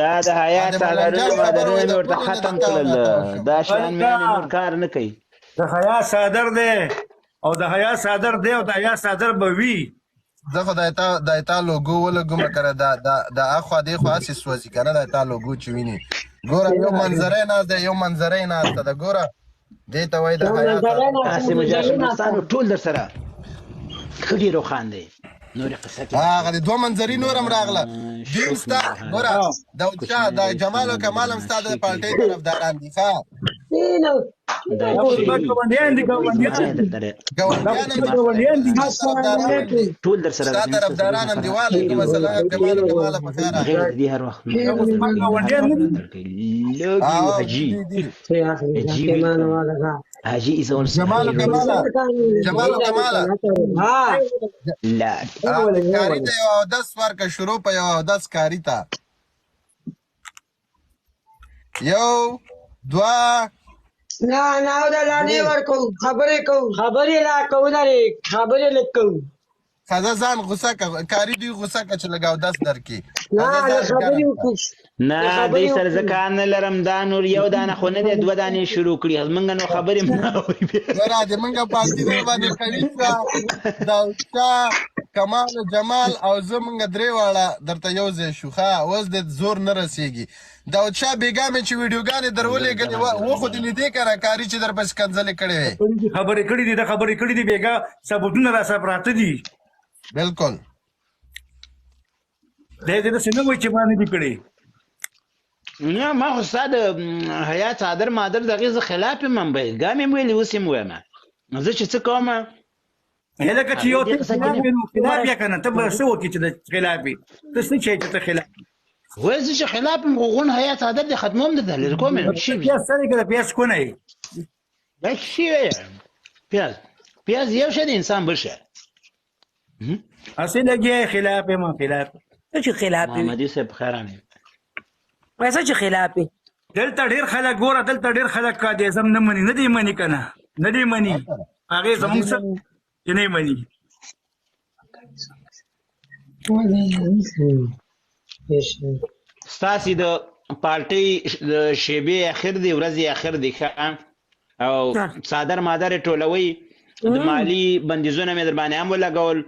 دا د حیا څادرونه مادرونه مې ورته ختم کړل دا شیان مې نور کار نه کوي د حیا صادر دی او د حیا صادر دی او د حیا صادر به وي زه خو د تا لوګو ولګوم کړه د اخوا دی خو اسې سوځي کنه د تا لوګو چې ویني ګوره یو منظره نه ده یو منظره نه ده ګوره دې ته وای د حیا اسې مجاهدستان ټول در سره خډي روخان دی نور قصه کې هغه د دوه منظرې نور هم راغله دیم ستا ګوره د جمال او کمال هم ستا د پالټۍ طرفداران دي ښه ټول در سره ستا طرفداران هم دي وعلیکم السلام کمال او کماله په خیر غیر دي هر وخت حاجی is also جمال او کماله لا کاری ته یو 10 ورکه شروع په یو 10 کاری ته یو دوا نه دا لاندې ورکو خبرې لا کوو لري خبرې لیکو خزه ځان غوسه کاری دی غوسه چې لګاو 10 درکې نه دې سره ځکه نه لرم دا نور یو دانه خو نه دی دوه دانې شروع کړي موږ نو خبرې نه اوري ورا دې موږ پاتې دی باندې کړی دا کمال جمال او زمونږ درې واړه درته یو ځای شو ښه اوس د زور نه رسېږي داود شاه بیګا مې چې ویډیوګانې در ولېږلې و خو دې لیدې که را کاري چې در پسې کنځلې کړې وې خبرې کړي دي د خبرې کړي دي بیګا ثبوتونه راسره پراته دي بالکل دی دې داسې نه وایي چې ما نه دي کړي نه ما خو ستا د حیا څادر مادر د هغې زه خلاف یم هم بیګا مې ویلې اوس یې م وایم زه چې څه کوم لکه چې یو خلاف یې که نه ته به څه وکړې چې د خلاف یې ته څه شی چې ته خلاف وای زه چې خلاف یم خو غون حیا څادر دې ختموم د لرې کوم پیاز سره که د پیاز کونه یې دا شي پیاز یو شی د انسان بل شی اصل لګیا خلاف ما خلاف چې خلاف وي محمد یوسف خیرانه پیسې چې خلاف وي دلته ډېر خلک ګوره دلته ډېر خلک قادیزم نه مني نه دی مني که نه نه دی مني هغې زموږ څه چې نه یې مني ستاسې د پارټۍ د شیبې اخر دی ورځې اخر دی ښه او څادر مادر یې ټولوئ د مالي بندیزونه مې در باندې هم ولګول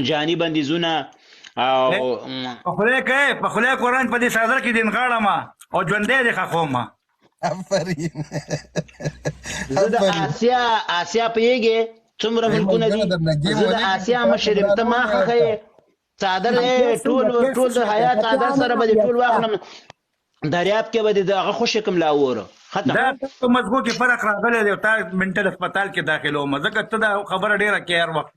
جاني بندیزونه او په خدای کوې په خدای قرآن په دې څادر کې دین غاړم او ژوندی دې ښخوم افرین زه د آسیا پوهېږې څومره ملکونه دي زه د آسیا مشر یم ته ما ښخوې څادر ټول د حیا څادر سره به دې ټول واخلم دریاب کې به دې د هغه خوشې کړم لاوره دا په مزګو کې فرق راغلی دی او تا منټل هسپتال کې داخلوم ځکه ته دا خبره ډېره کوې هر وخت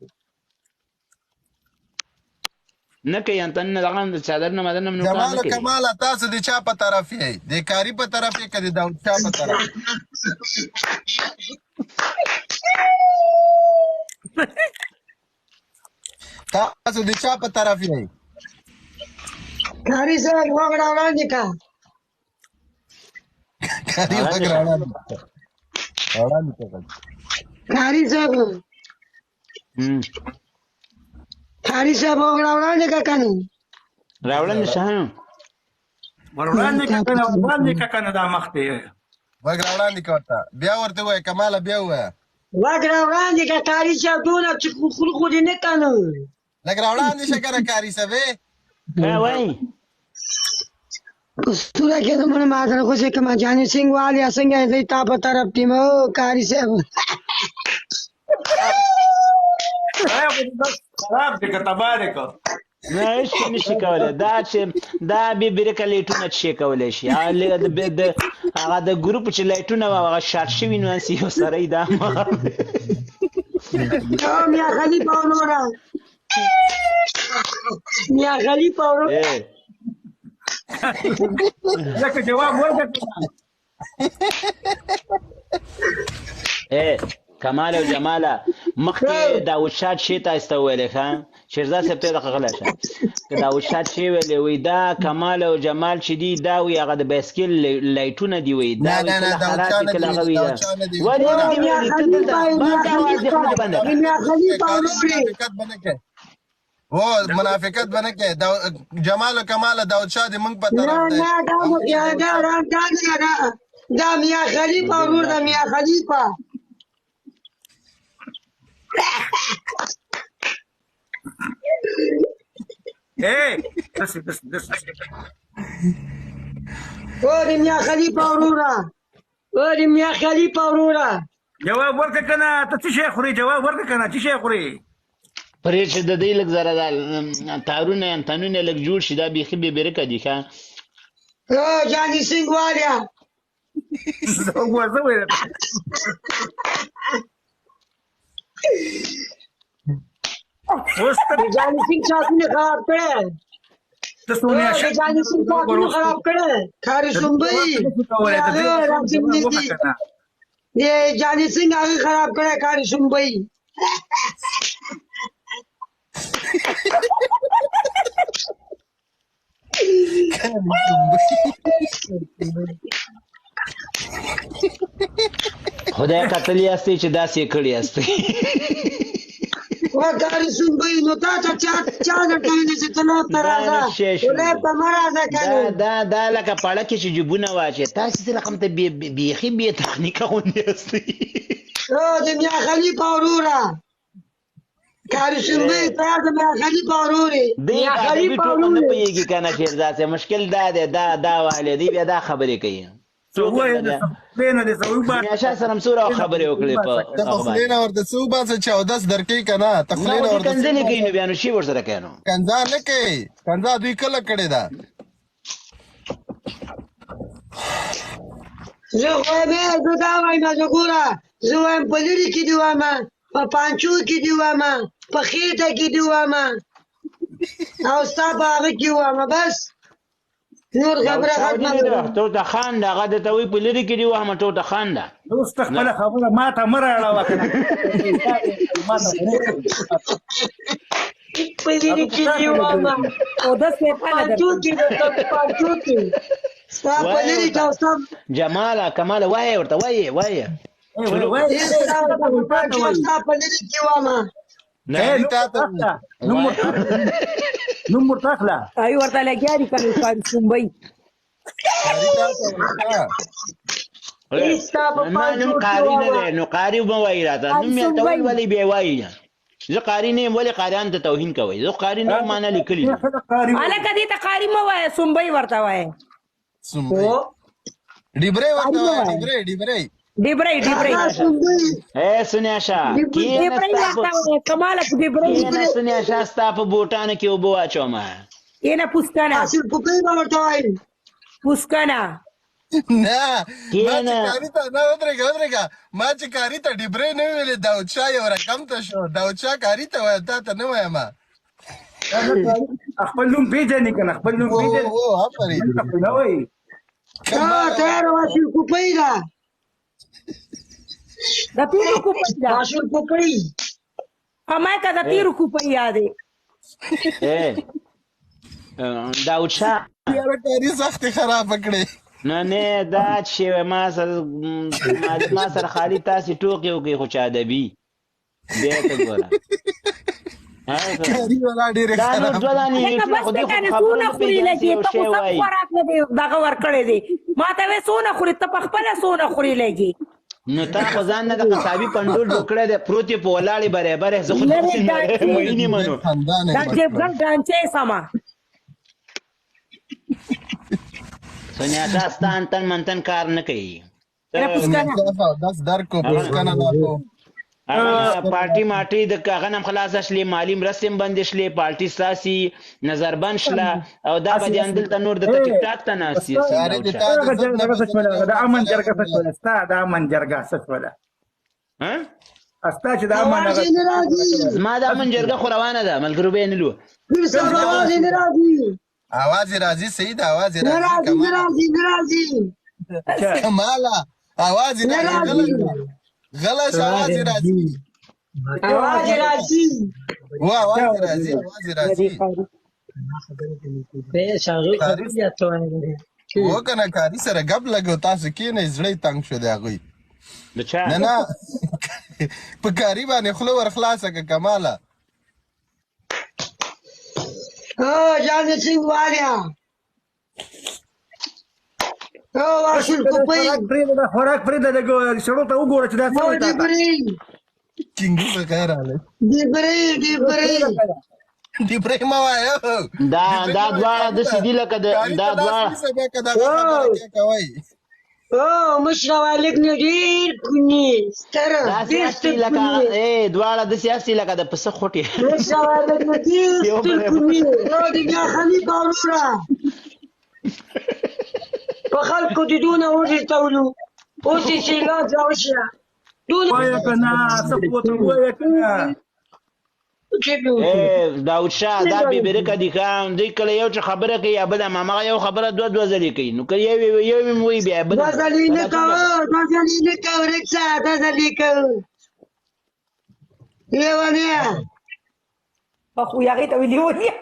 نه کوي انت نه دغه د څادر نه مدن نه جمال کمال تاسو د چا په طرف یې د کاری په طرف یې که د داود شاه په طرف تاسو د چا په طرف یې کاری سره وګړه وړاندې کا کاری وګړه وړاندې کاری صاحب کاری صاحب وګړه وړاندې کا کنه راوړل شه وړاندې کا کنه دا مخ ته وګړه وړاندې کا ورته بیا ورته وایه کماله بیا ووایه وګړه وړاندې کا کاری صاحب دونه چې خو دې نه کنه لږ راوړاندې شه کنه کاری صاحب وایي Postura che non me ne così che mangiano i singoli a segnare dei tapo tarappimo, cari se. خراب دي که تبارې که نه هېڅ شی نه شي کولی دا بې برېکه لایټونه شي کولی شي هغه د ګروپ چې لایټونه هغه شارټ شوي نو هسې یو سړی دا میا خلیفه ورونه میا خلیفه ورونه لکه جواب ورکړه کمال او جماله مخکې داود شاه شي تاسو ته ویلې ښه شیرزاد صاحب ته دغه غلی شه که داود شاه شي ویلې وایي دا کمال او جمال چې دي دا وایي هغه د بایسکل لایټونه دي وایي دا وایي کله خراب دي کله هغه وایي ولې نه دي ویلي ته دلته بند اوازې خلک بنده او منافقت به نه کوې جمال او کمال داود شاه دې موږ په طرف دی دا میا خلیفه ورور د میا خلیفه دس او د میا خلیفه وروره جواب ورکړه کنه ته څه شی خوري جواب ورکړه کنه څه شی خوري پرې چې د دې لږ زره تارونه تنونه لږ جوړ شي دا بیخي به برکه دي ښه او جاني سنگ والیا وځه وې اوس ته جاني سنگ چاکونه خراب کړه تاسو نه شئ جاني سنگ چاکونه خراب کړه کاری سنبئی یہ جاني سنگ هغه خراب کړه کاری سنبئی خدای قتلی هستی چې داسې کړی هستی کاری سنبئی نو تا چا لټوي چې تلو ترازا ولې په مرزه کوي دا لکه پاړه کې چې جبونه واچي تاسو دې رقم ته بیخي بې تخنیکه غوندې هستی او د میا خلیفه وروره کاری سنبئی تا د میا خلیفه وروره میا خلیفه وروره نه پوهېږي که نه شیرزاد صاحب مشکل دا دی دا وهلی دی بیا دا خبرې کوي میاشا سره هم څومره خبرې وکړې په خولې نه ورته څه وباسه چې اودس درکوي که نه ته خولې نه ورته کنځلې کوي نو بیا نو شي ورسره کوي نو کنځا نه کوي کنځا دوی کله کړې ده زه وایم زه دا وایم زه ګوره زه وایم په لرې کې دې وایم په پانچو کې دې وایم په خېټه کې دې وایم او ستا په هغه کې وایم بس نور خبره ختمه ده ټوټه خان ده هغه درته وایي په لرې کې دې وهمه ټوټه خان ده اوس ته خپله خبره ما ته مه راړوه که نه په لرې کې دې وایم پانچو کې ستا په لرې کې او ستا جماله کماله وایه ورته وایه ستا په لرې کې وایم نوم ورته اخله ای ورته لګیا دي کنه کاری سنبئی ما نوم قاري نه دی نو قاري به وایي راته نوم یې ته ولې بیا وایي زه قاري نه یم ولې قاریانو ته توهین کوئ زه قاري نه یم ما نه لیکلي هلکه دې ته قاري مه وایه سنبئی ورته وایه ډیبرې ورته وایه ډیبرې ډیبرۍ اے سنیاشا کماله ډیبرۍ سنیاشا ستا په بوټانو کې اوبه واچومه کېنه پوسکنه پوسکنه نه ودرېږه ما چې کاري ته ډیبرې نه ویلې داود شاه یو رقم ته شو داود شاه کاري ته وایم تا ته نه وایم خپل نوم پېژنې که نه خپل نوم پېژنې تیار واشل کوپۍ ده د تیرو کوپۍ ده واشل کوپۍ همای که د تیرو کوپۍ یادې داود شاه یاره کاري سختې خرابه کړې نه دا چې ما سره خالي تاسې ټوکې وکړئ خو چې ادبي بیا ته ګوره کاري والا ډېرې خراب څونه خوري لګي ته خو سم خوراک نه دی دغه ورکړی دی ما ته وایې څونه خوري ته په خپله څونه خوري لګي نو تا خو ځان نه د قصابي پنډول جوړ کړی دی پروت یې په ولاړې برابر زه خو داسې مینې منو دا جېبګر ډانچې سمه سنیاشا ستا انتن منتن کار نه کوي دس درکو پوسکنه داکو پارټي ماټي د هغه نه هم خلاصه شلې مالي مرستې هم بندې شلې پارټي ستاسې نظربند شله او دا به دې همدلته نور درته ټیک ټاک ته ناست د امن جرګه څه شوله ستا د امن جرګه څه شوله ستا چې د امن زما د امن جرګه خو روانه ده ملګرو به یې نه لو آواز راځي صحیح ده آواز راځي کماله آواز نه راځي غلط آواز راځي وکنه کاري سره ګپ لګو تاسو کېنئ زړه یې تنګ شو دی هغوی نه په کاري باندې خوله ور خلاصه که کماله جان سنگ والیا واشل کوپی خوراک پرېږده لږ سړو ته وګوره چې دا څه وایي تا ته. ډیبری چنګي په خیر راغلی ډیبری دی پرېما وایو دا دواړه داسې دي لکه دا دواړه کوي مشر والک نه ډیر کني ستر داسې هستي لکه دواړه داسې هستي لکه د پسه خوټې مشر والک نه ډیر ستر کني د بیا خلی باورا په خلکو د دونه ورته تولو اوس چې لا ځاوشه دونه وایه که نه څه پوته وایه که نه داود شاه دا بېبرکه دي ښه دوی کله یو څه خبره کوي یا بله هماغه یو خبره دوه ځلې کوي نو که یو یې وایي بیا بله دوه ځلې نه کوه رکسا دوه ځلې کوه لیونیه خو هغې ته وي لیونیه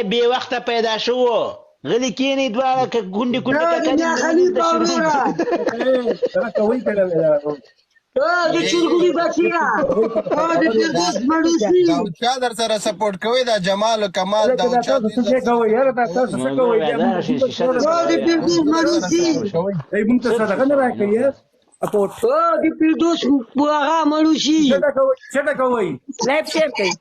بې وخته پیدا شوو غلي کېنې دواړه که ګونډې ګونډې د چرګوړي بچیا د فردوس مړوسی چا در سره سپورټ کوي دا جمال او کمال دا چا څه کوي یاره تاسو څه کوي د فردوس مړوسی ای مونږ ته صدقه نه راکوي اپورټ د فردوس هغه مړوسی څه کوي لایف شیر کوي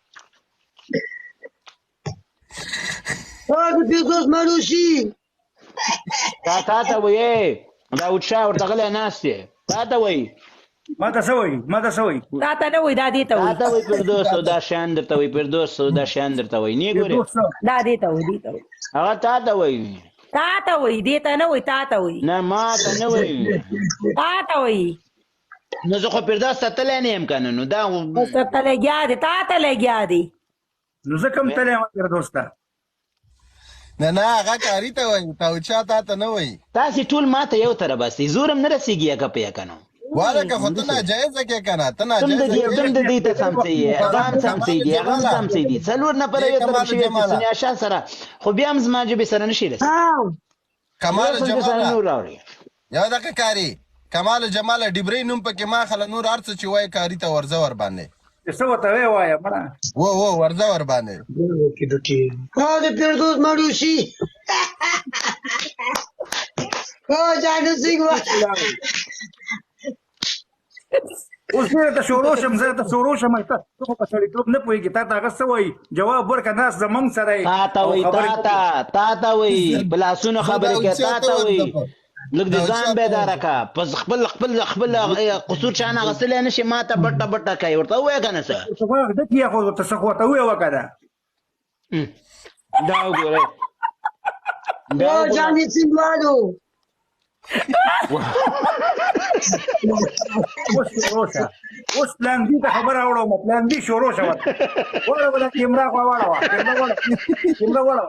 د فردوس مړوسی تا ته وایي داود شاه ورته غلی ناست دی تا ته وایي ما ته څه وایي تا ته نه وایي دا دې ته تا وایي ته وایي فردوس او دا شیان درته وایي فردوس او دا شیان درته وایي نه ګورې دا دې ته وایي هغه تا ته وایي تا ته وایي دې ته نه وایي تا ته وایي نه ما ته نه وایي تا ته وایي نو زه خو فردوس ته تللی نه یم که نه نو دا ته لګیا دی تا ته لګیا دی نو زه کوم تللی یم فردوس ته نه هغه کاری ته وایي تاوچا تا ته نه وایي تاسې ټول ما ته یو طرف هستئ زورم نه رسېږي یکه په یکه نو والا که خو ته ناجایزه کې که نه ته تم د دې ته سمڅې یې ځان سمڅې دي هغه هم سمڅې دي څلور نفره یو طرف شوي سنیا شاه سره خو بیا هم زما ژبې سره نشي رسېدلی کمال سره جمال نور راوړي یو دقیقه کاری کمال جمال ډیبری نوم پکې ما خله نور هر څه چې وایي کاري ته ورځه ور باندې څه ورته وایه مړه ورځه ور باندې د فردوس مړوسی جان سنگ اوس زه ته شروع شم ته خو په سړیتوب نه پوهېږي تا ته هغه څه وایي جواب ورکړه ناست زمونږ سره یې تا ته وایي تا ته وایي په لاسونو خبرې کوي تا ته وایي لږ د ځان بیداره که په خپل قصور چا نه اخیستلی نه شي ما ته بټه کوي ورته ووایه که نه څه ډکې خو ورته څه خو ورته ووایه که ده دا وګورئ جان سنگ والو اوس شروع شه اوس پلان بي ته خبره اورم پلان بي شروع شوه وړه ولا کیمرا خو واړه کیمرا واړه